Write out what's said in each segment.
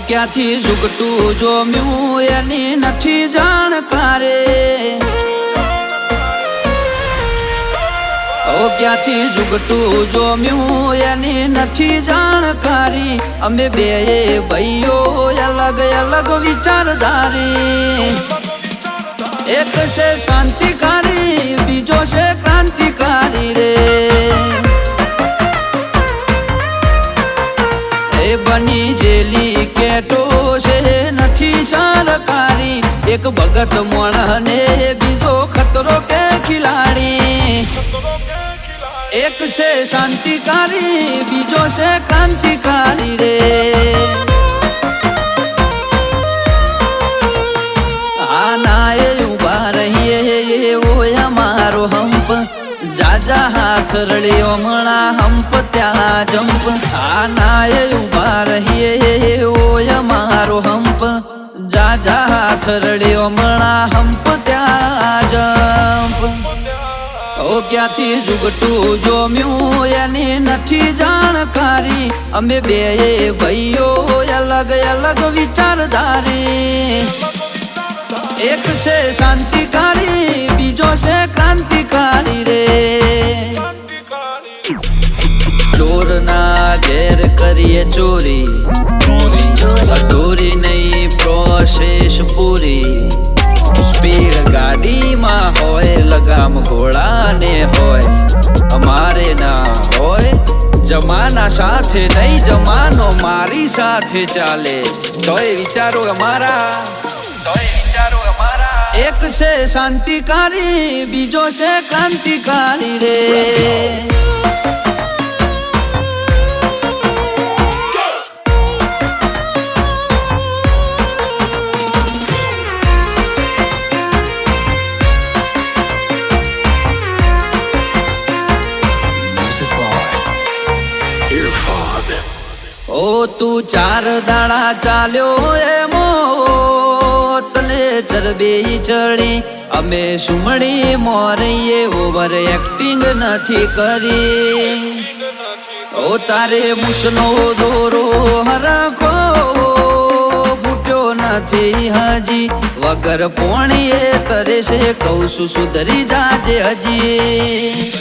ક્યાંથી ઝુકટું જોમ્યું એની નથી જાણકારે ક્યાંથી ઝુકટું જોમ્યું એની નથી જાણકારી અમે બે ભાઈઓ અલગ અલગ વિચારધારી એક છે શાંતિકારી બીજો છે ક્રાંતિકારી રે એ બની જેલી કેટો છે નથી સરકારી એક ભગત મોણને બીજો ખતરો કે ખિલાડી એક છે શાંતિકારી બીજો છે ક્રાંતિકારી રે આના એ ઉભા રહીએ એવો અમારો હંપ જાજા હાથ રળ્યો હમણા હંપ ત્યાં જંપ આના એ ઉભા રહીએ એવો અમારો હંપ જાજા હાથ રળ્યો હમણા હંપ ત્યાં જંપ ક્યાંથી ઝુકટું જોમ્યું એની નથી જાણકારી અમે બે ભાઈઓ અલગ અલગ વિચારધારી એક છે શાંતિકારી બીજો છે ક્રાંતિકારી રે ચોર ના ઘેર કરીએ ચોરી અધૂરી નહીં પ્રોસેસ પૂરી સ્પીડ ગાડીમાં હોય લગામ ઘોડાને હોય અમારે ના હોય જમાના સાથે નહીં જમાનો મારી સાથે ચાલે તોય વિચારો અમારા એક છે શાંતિકારી બીજો છે ક્રાંતિકારી રે ઓ તું ચાર દાડા ચાલ્યો એમો તને ચરબી ચડી અમે સુમણી મોરીએ ઓવર એક્ટિંગ નથી કરી ઓ તારે મુસનો દોરો હરખો ફૂટ્યો નથી હજી વગર પોણીએ તરે છે કહું છું સુધરી જાજે હજી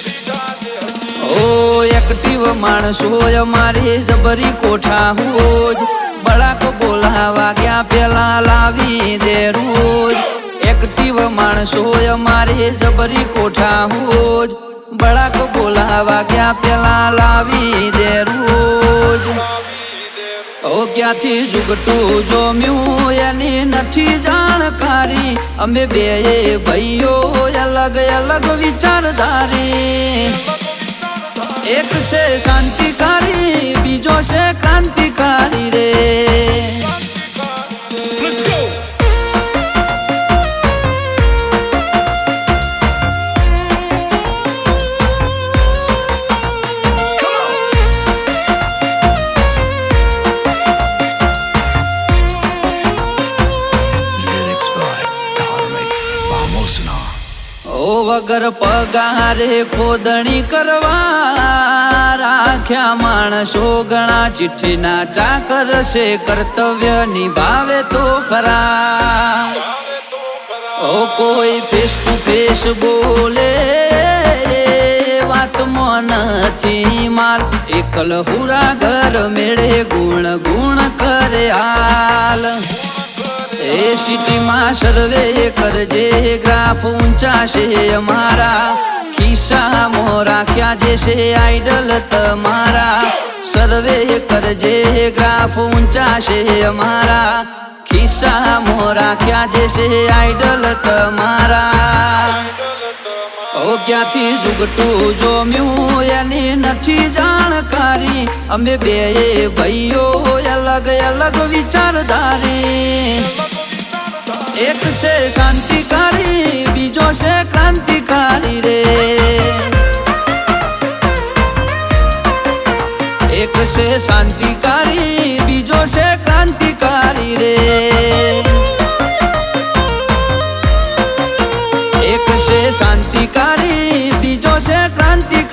ઓ એક્ટિવ માણસો અમારી જબરી કોઠા હોજ બળાક બોલાવા ગયા પેલા લાવી દે રોજ એક્ટિવ માણસો અમારી જબરી કોઠા હોજ બળાક બોલાવા ગયા પેલા લાવી દે રોજ ક્યાંથી ઝુકટું જોમ્યું એની નથી જાણકારી અમે બે ભાઈઓ અલગ અલગ વિચારધારી એક છે શાંતિકારી બીજો છે ક્રાંતિકારી રે વગર પગારે ખોદણી કરવા રાખ્યા માણસો ઘણા ચિઠ્ઠીના ચાકર છે કર્તવ્ય નિભાવે તો ખરા કોઈ ફેસ ટુ ફેસ બોલે વાતમાં નથી માલ એકલ હુરા ઘર મેળે ગુણ ગુણ કરે હાલ એ સિટીમાં સર્વે કરજે ગ્રાફ ઊંચા છે અમારા ખિસ્સામાં રાખ્યા જે છે આઈડલ તમારા સર્વે કરજે ગ્રાફ ઊંચા છે અમારા ખિસ્સામાં રાખ્યા જે છે આઈડલ તમારા ક્યાંથી ઝુકટું જોમ્યું એની નથી જાણકારી અમે બે ભાઈઓ અલગ અલગ વિચારધારી એક છે શાંતિકારી બીજો છે ક્રાંતિકારી રે એક છે શાંતિકારી બીજો છે ક્રાંતિકારી રે એક છે શાંતિકારી બીજો છે ક્રાંતિકારી